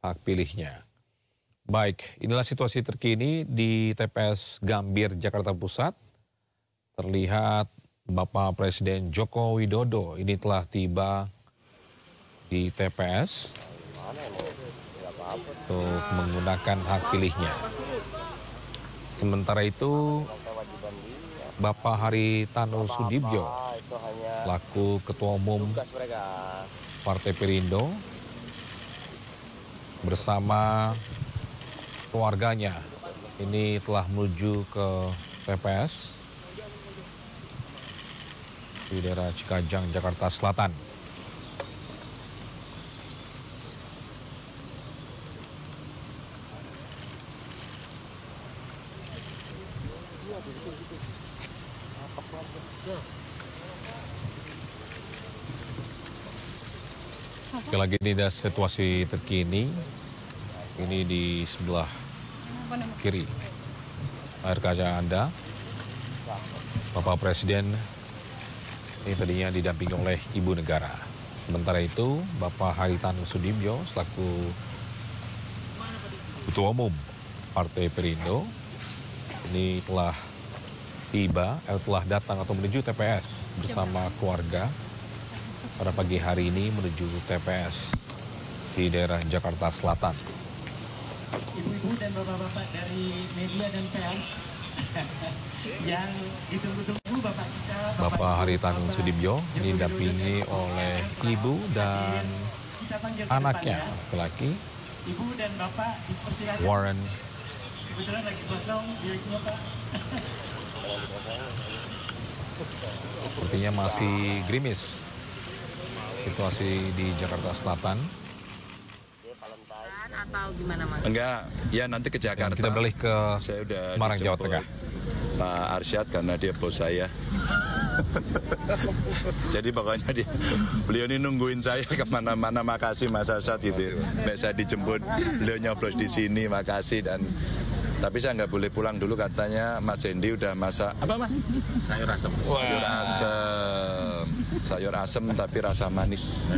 hak pilihnya. Baik, inilah situasi terkini di TPS Gambir, Jakarta Pusat. Terlihat Bapak Presiden Joko Widodo ini telah tiba di TPS untuk menggunakan hak pilihnya. Sementara itu, Bapak Haritanu Sudibyo, selaku Ketua Umum Partai Perindo, bersama keluarganya ini telah menuju ke TPS di daerah Cikajang, Jakarta Selatan. Sekali lagi ini ada situasi terkini. Ini di sebelah kiri layar kaca Anda. Bapak Presiden ini tadinya didampingi oleh Ibu Negara. Sementara itu, Bapak Haritanu Sudibyo selaku Ketua Umum Partai Perindo ini telah telah datang atau menuju TPS bersama keluarga pada pagi hari ini menuju TPS di daerah Jakarta Selatan. Ibu-ibu dan bapak-bapak dari media dan pers yang ditunggu-tunggu Bapak kita, Bapak Haritanu Sudibyo didampingi oleh ibu dan anaknya laki-laki, Ibu dan Bapak dipersilakan. Warren. Kebetulan lagi kosong biliknya Pak. Sepertinya masih gerimis situasi di Jakarta Selatan. Atau gimana Mas? Enggak, ya nanti ke Jakarta. Dan kita beralih ke saya udah Semarang, Jawa Tengah. Pak Arsyad karena dia bos saya. Jadi pokoknya beliau ini nungguin saya kemana-mana. Makasih Mas Arsyad gitu. Sampai saya dijemput, beliau nyoblos di sini, makasih. Tapi saya nggak boleh pulang dulu katanya Mas Hendy udah masak apa Mas? Sayur asem. Sayur asem. Sayur asem tapi rasa manis.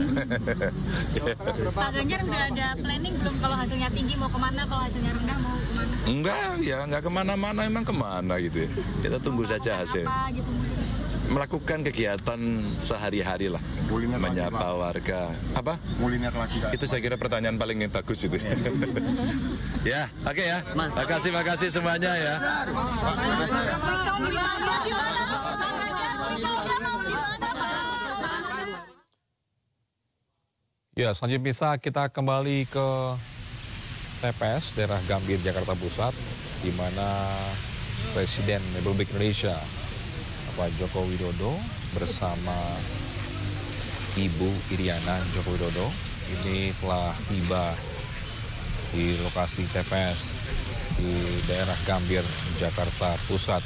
Pak Ganjar udah ada planning belum kalau hasilnya tinggi mau kemana, kalau hasilnya rendah mau kemana? Enggak, ya nggak kemana-mana, emang kemana gitu ya. Kita tunggu saja hasil. Apa gitu? Melakukan kegiatan sehari-hari lah, menyapa warga. Apa? Kuliner lagi. Itu saya kira pertanyaan paling bagus itu. Ya, oke ya. Makasih semuanya ya. Ya, selanjutnya bisa kita kembali ke TPS daerah Gambir, Jakarta Pusat, di mana Presiden Republik Indonesia Bapak Joko Widodo bersama Ibu Iriana Joko Widodo ini telah tiba di lokasi TPS di daerah Gambir, Jakarta Pusat.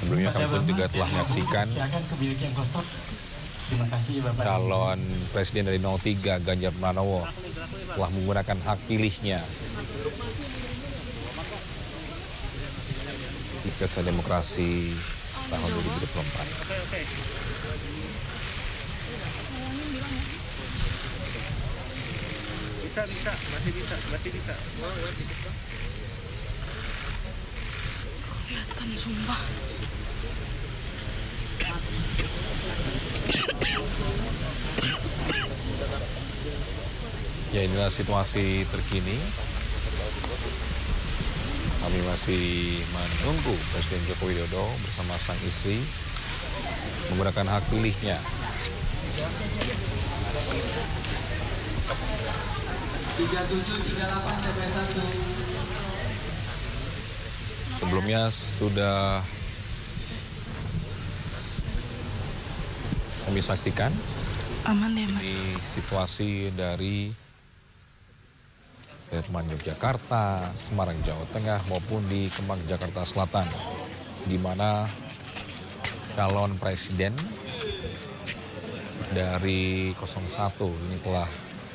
Sebelumnya kami pun juga telah menyaksikan calon presiden dari 03 Ganjar Pranowo telah menggunakan hak pilihnya di Pesta Demokrasi tahun 2024. Masih bisa. Kelihatan sumpah. Ya, inilah situasi terkini. Kami masih menunggu Presiden Joko Widodo bersama sang istri menggunakan hak pilihnya. Sebelumnya sudah kami saksikan aman ya Mas. Ini situasi dari Sudirman, Yogyakarta, Semarang, Jawa Tengah maupun di Kemang, Jakarta Selatan, di mana calon presiden dari 01 ini telah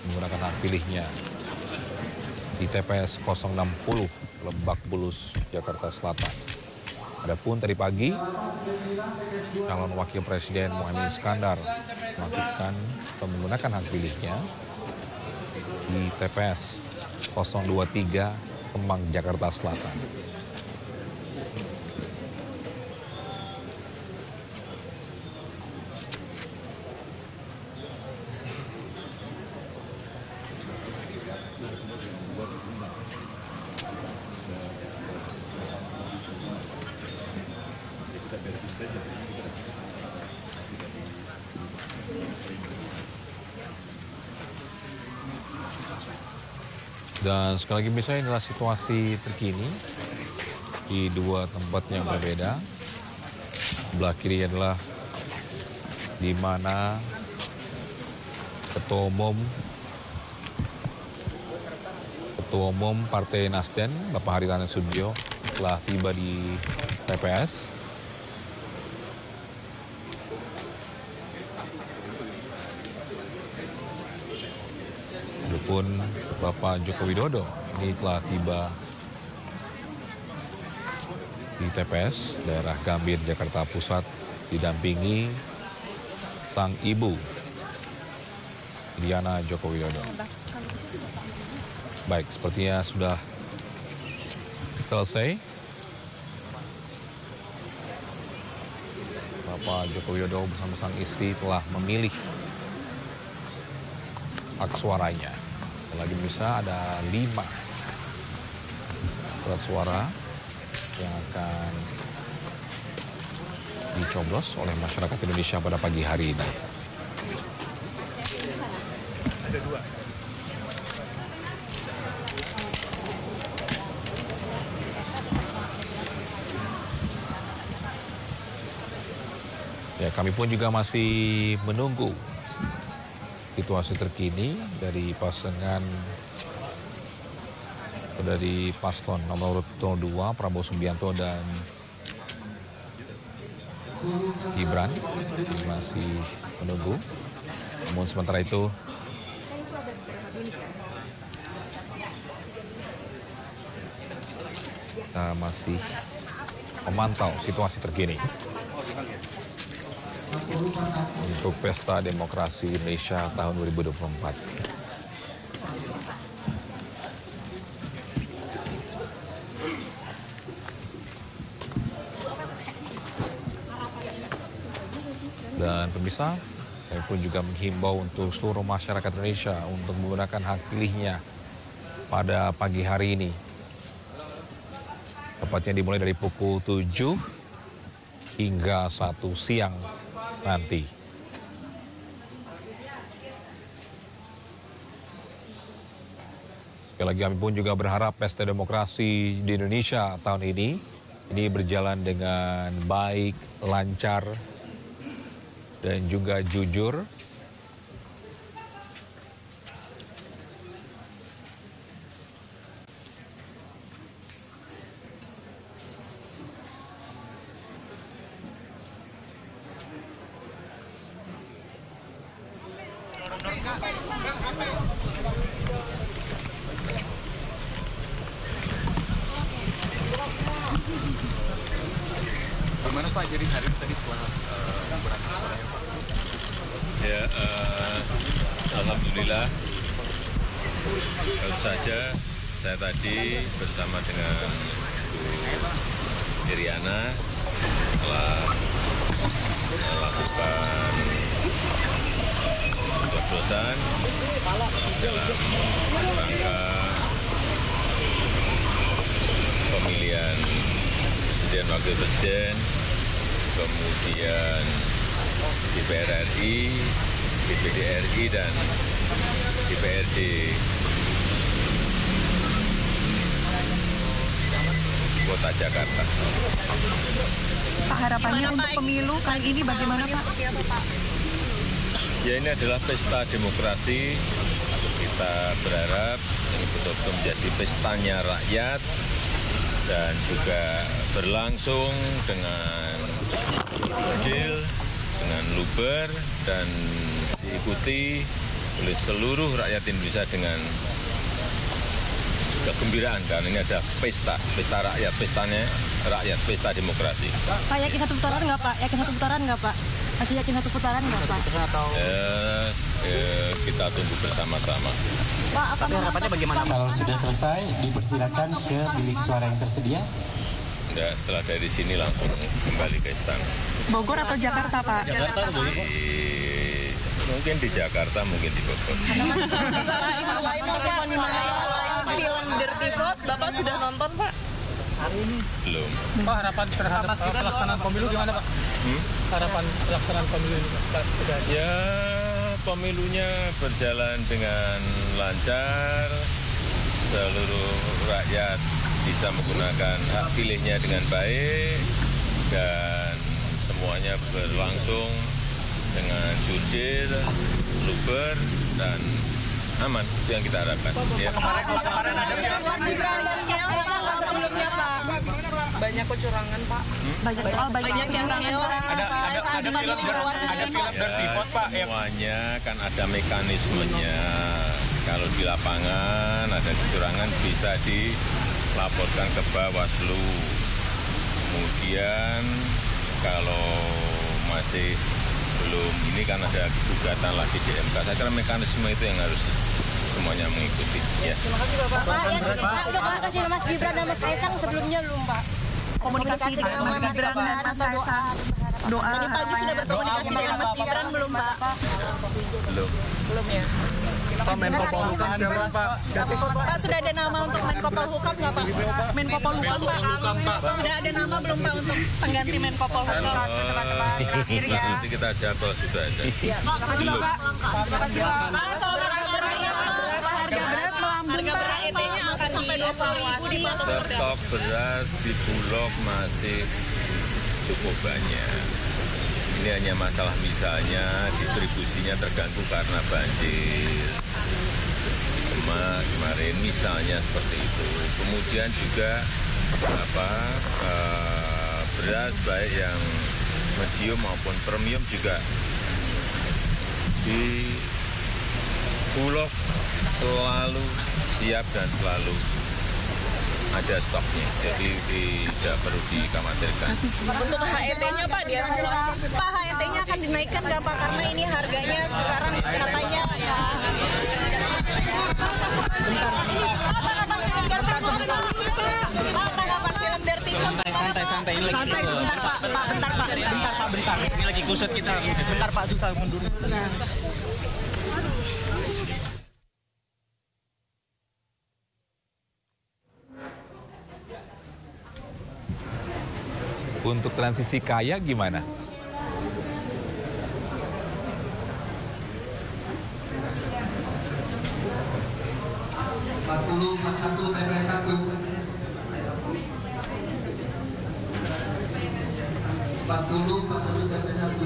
menggunakan hak pilihnya di TPS 060 Lebak Bulus, Jakarta Selatan. Adapun tadi pagi, calon wakil presiden Muhaimin Iskandar melakukan atau menggunakan hak pilihnya di TPS 023 Kemang, Jakarta Selatan. Dan sekali lagi misalnya inilah situasi terkini di dua tempat yang berbeda. Sebelah kiri adalah di mana Ketua Umum Partai Nasdem, Bapak Haritano Sudibyo, telah tiba di TPS. Adapun Bapak Joko Widodo ini telah tiba di TPS daerah Gambir, Jakarta Pusat, didampingi sang ibu Iryana Joko Widodo. Baik, sepertinya sudah selesai. Bapak Joko Widodo bersama sang istri telah memilih hak suaranya. Lagi bisa ada 5 surat suara yang akan dicoblos oleh masyarakat Indonesia pada pagi hari ini. Ada 2. Ya, kami pun juga masih menunggu situasi terkini dari pasangan dari paslon nomor urut 2 Prabowo Subianto dan Gibran, masih menunggu. Namun sementara itu kita masih memantau situasi terkini untuk Pesta Demokrasi Indonesia tahun 2024. Dan pemirsa, saya pun juga menghimbau untuk seluruh masyarakat Indonesia untuk menggunakan hak pilihnya pada pagi hari ini. Tepatnya dimulai dari pukul 7 hingga 1 siang nanti. Sekali lagi kami pun juga berharap Pesta Demokrasi di Indonesia tahun ini berjalan dengan baik, lancar, dan juga jujur. Gimana Pak, jadi hari ini tadi setelah berangkat suaranya Pak? Ya, alhamdulillah. Baru saja saya tadi bersama dengan Bu Iryana telah melakukan pencoblosan dalam rangka pemilihan presiden, wakil presiden, kemudian DPR RI, DPD RI, dan DPRD Kota Jakarta. Pak, harapannya untuk pemilu kali ini bagaimana Pak? Ya, ini adalah pesta demokrasi. Kita berharap ini betul-betul menjadi pestanya rakyat dan juga berlangsung dengan adil, dengan luber, dan diikuti oleh seluruh rakyat Indonesia dengan kegembiraan, karena ini ada pesta rakyat, pestanya rakyat, pesta demokrasi. Pak, yakin satu putaran nggak Pak? Yakin satu putaran nggak Pak? Masih yakin satu putaran nggak Pak? Kita tunggu bersama-sama. Pak, apa harapannya bagaimana? Kalau sudah selesai, dipersilakan ke bilik suara yang tersedia. Nah, setelah dari sini langsung kembali ke istana. Bogor atau Jakarta, Pak? Mungkin di Jakarta, mungkin di Bogor. Film Dirty Vote, Bapak sudah nonton, Pak? Belum. Pak, harapan terhadap pelaksanaan pemilu gimana Pak? Harapan pelaksanaan pemilu ini Pak? Ya, pemilunya berjalan dengan lancar, seluruh rakyat bisa menggunakan hak pilihnya dengan baik, dan semuanya berlangsung dengan jurdil, luber, dan aman. Itu yang kita harapkan. Ya. Kemarin ada banyak kecurangan, Pak. Banyak kecurangan. Ada film Dirty Vote Pak. Semuanya kan ada mekanismenya. Kalau di lapangan ada kecurangan bisa dilaporkan ke Bawaslu. Kemudian kalau masih belum, ini kan ada gugatan lagi di MK. Saya kira mekanisme itu yang harus semuanya mengikuti. Ya. Terima kasih Bapak. Pak, yang udah komunikasi Mas Gibran dan Mas Kaisang sebelumnya belum Pak? Komunikasi dengan Mas Gibran dan Mas Kaisang. Doa. Tadi pagi sudah berkomunikasi dengan Mas Gibran belum, Pak? Belum. Belum ya. Pak, Menko Polhukam siapa Pak? Pak, sudah ada nama untuk Menko Polhukam nggak, Pak? Menko Polhukam, Pak. Sudah ada nama belum, Pak, untuk pengganti Menko Polhukam? Nanti kita siap kalau sudah ada. Belum. Pak, soal harga beras melambung, harga beras ET-nya akan sampai 20.000 di pasar. Stok beras di Bulog masih cukup banyak. Ini hanya masalah misalnya distribusinya terganggu karena banjir. Demak kemarin misalnya seperti itu. Kemudian juga beras baik yang medium maupun premium juga di Bulog selalu siap dan selalu ada stoknya, jadi tidak perlu dikhawatirkan. Untuk HET-nya, Pak, Pak, HET-nya akan dinaikkan nggak, Pak? Karena ini harganya sekarang katanya ya. Santai, ini lagi bentar. Ini lagi kusut kita. Bentar Pak, susah mundur. Untuk transisi kaya gimana? TPS 1. 40 TPS 1. TPS 1.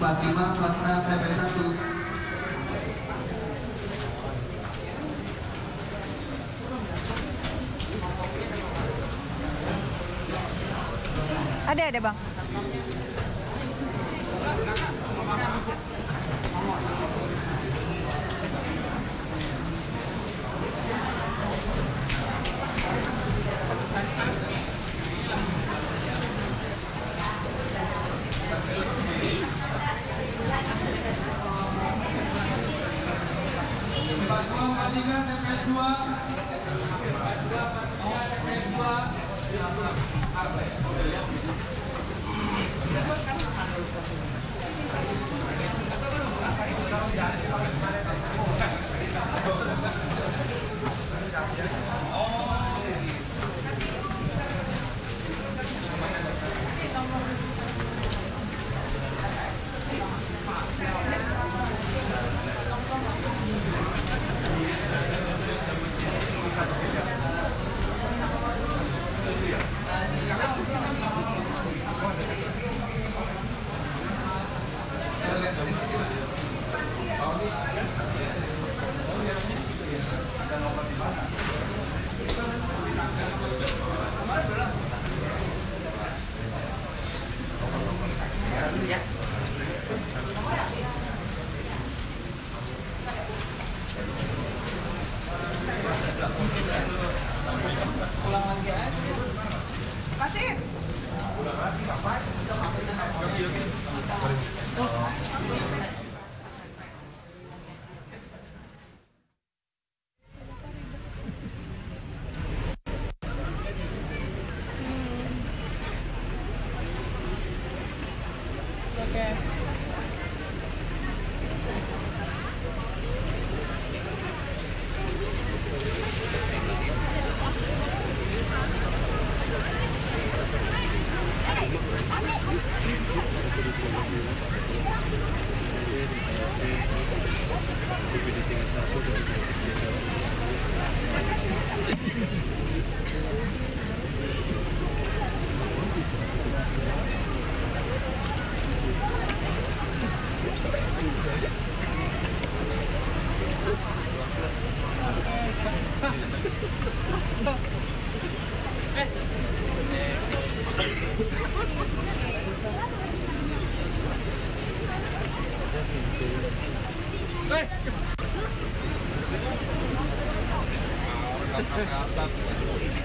Fatimah Fatna TP1. Ada Bang.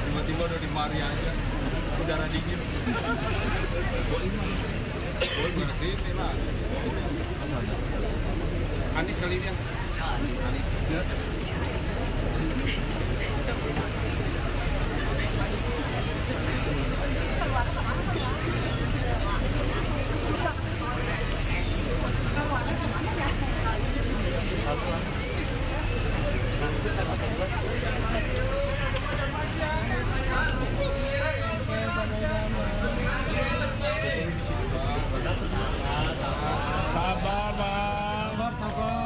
Tiba-tiba udah di mari aja, udara dingin. Boleh sini lah. Anis kali ini ya. Anis. Sabar, Bang. Sabar.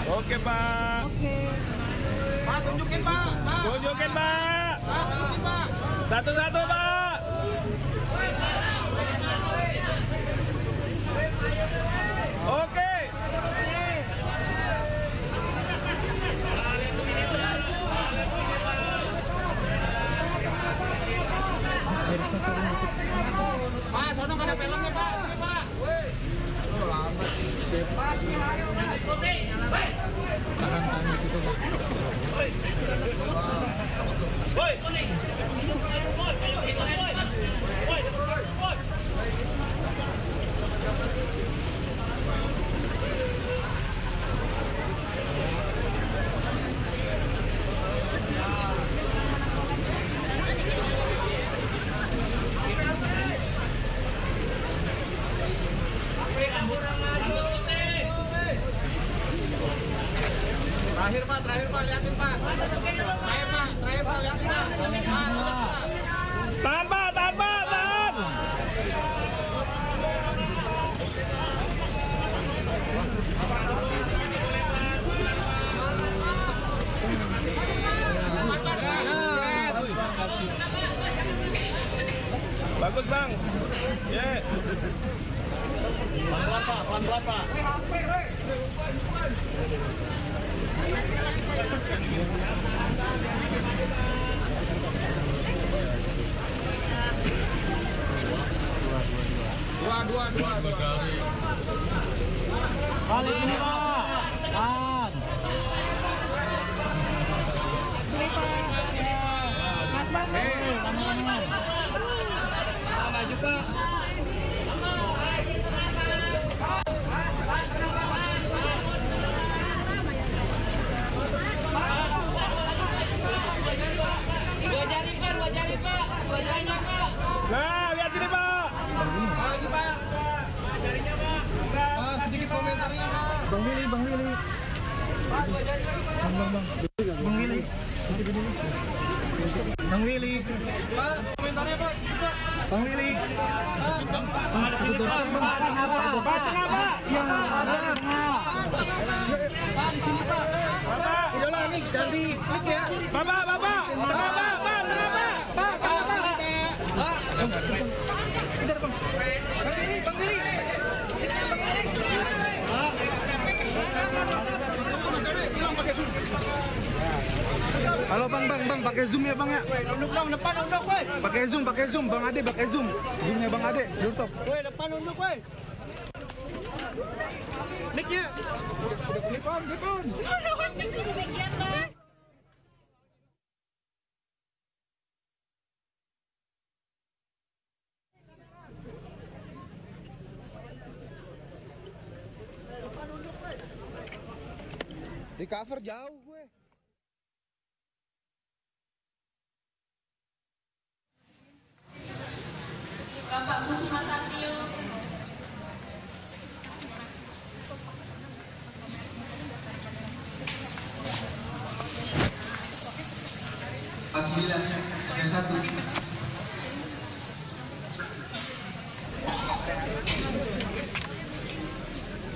Oke, Pak. Oke. Pak, tunjukin, Pak. Tunjukin, Pak. Tunjukin, Pak. Satu-satu, Pak. Oke. Pak, sono nggak ada filmnya Pak, sini Pak. Pak, sini ayo Pak. Terakhir Pak, liatin Pak. Terakhir Pak, liatin Pak. Tahan Pak, tahan. Bagus Bang. Yeah. Pelan-pelan Pak. Dua. Kali ini Pak. Kan. Mas Bang. Sama-sama. Maju Pak. Nah, lihat sini Pak. Lagi Pak. Jarinya Pak. Pak, sedikit komentarnya Pak. Bang Willy. Pak, dua jari lagi Pak. Bang Willy. Pak, komentarnya Pak, sedikit Pak. Bang Willy. Pak, ada sini Pak. Pak, tengah Pak. Iya, ada tengah. Pak, di sini Pak. Bapak. Idola nih, ganti mic ya. Bapak. Halo Bang, pakai zoom ya Bang ya. Unduk Bang, depan unduk woi. Pakai zoom, Bang Ade pakai zoom. Zoomnya Bang Ade, Durtop. Woi, depan unduk woi. Mic-nya. Sudah depan. Di cover jauh gue. Bapak Kusuma Satrio. Satu.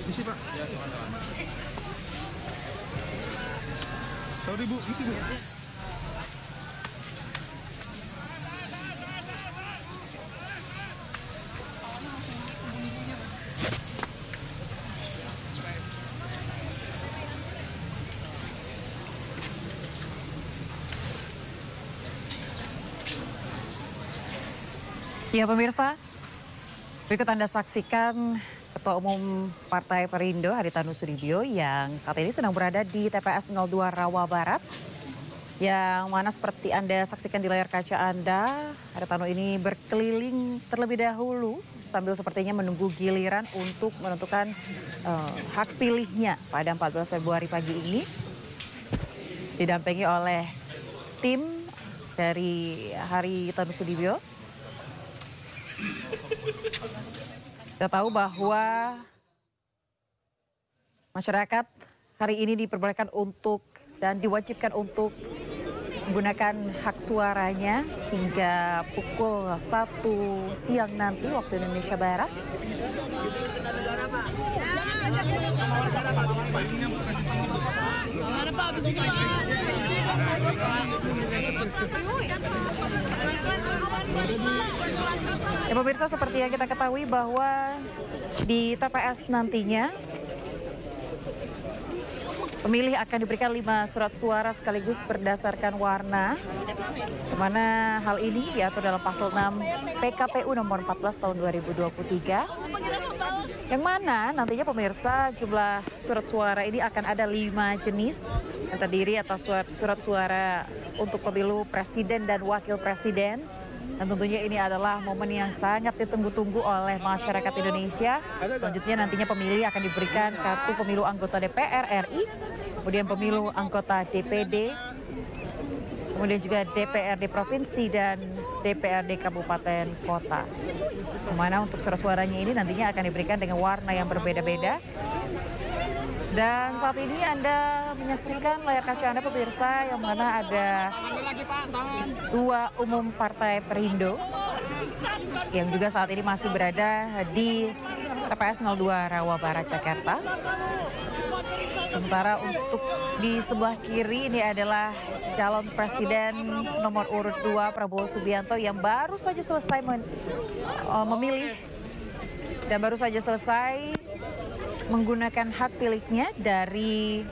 Isi Pak. Ya, teman-teman. Sorry Bu, isi Bu. Ya pemirsa, berikut Anda saksikan Ketua Umum Partai Perindo Haritanu Sudibyo yang saat ini sedang berada di TPS 02 Rawa Barat. Yang mana seperti Anda saksikan di layar kaca Anda, Haritanu ini berkeliling terlebih dahulu sambil sepertinya menunggu giliran untuk menentukan hak pilihnya pada 14 Februari pagi ini. Didampingi oleh tim dari Haritanu Sudibyo. Kita tahu bahwa masyarakat hari ini diperbolehkan untuk dan diwajibkan untuk menggunakan hak suaranya hingga pukul 1 siang nanti waktu Indonesia Barat. Ya pemirsa, seperti yang kita ketahui bahwa di TPS nantinya Pemilih akan diberikan 5 surat suara sekaligus berdasarkan warna, di mana hal ini diatur dalam pasal 6 PKPU nomor 14 tahun 2023, yang mana nantinya pemirsa jumlah surat suara ini akan ada 5 jenis yang terdiri atas surat suara untuk pemilu presiden dan wakil presiden. Dan tentunya ini adalah momen yang sangat ditunggu-tunggu oleh masyarakat Indonesia. Selanjutnya nantinya pemilih akan diberikan kartu pemilu anggota DPR RI, kemudian pemilu anggota DPD, kemudian juga DPRD Provinsi dan DPRD Kabupaten Kota. Dimana untuk surat suaranya ini nantinya akan diberikan dengan warna yang berbeda-beda. Dan saat ini Anda menyaksikan layar kaca Anda pemirsa yang mana ada Ketua Umum Partai Perindo yang juga saat ini masih berada di TPS 02 Rawa Barat, Jakarta. Sementara untuk di sebelah kiri ini adalah calon presiden nomor urut 2 Prabowo Subianto yang baru saja selesai memilih dan baru saja selesai menggunakan hak pilihnya dari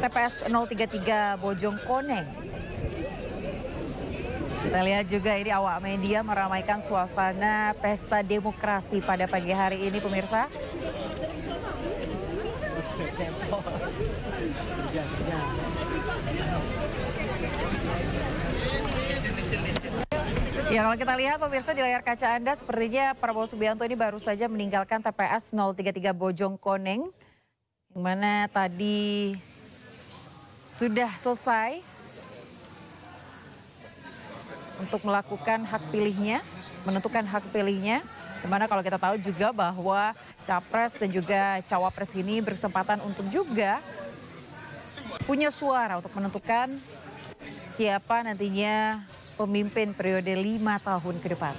TPS 033 Bojongkoneng. Kita lihat juga ini awak media meramaikan suasana pesta demokrasi pada pagi hari ini pemirsa. Ya, kalau kita lihat pemirsa di layar kaca Anda, sepertinya Prabowo Subianto ini baru saja meninggalkan TPS 033 Bojongkoneng, yang mana tadi sudah selesai untuk melakukan hak pilihnya, menentukan hak pilihnya. Dimana kalau kita tahu juga bahwa Capres dan juga Cawapres ini berkesempatan untuk juga punya suara untuk menentukan siapa nantinya pemimpin periode 5 tahun ke depan.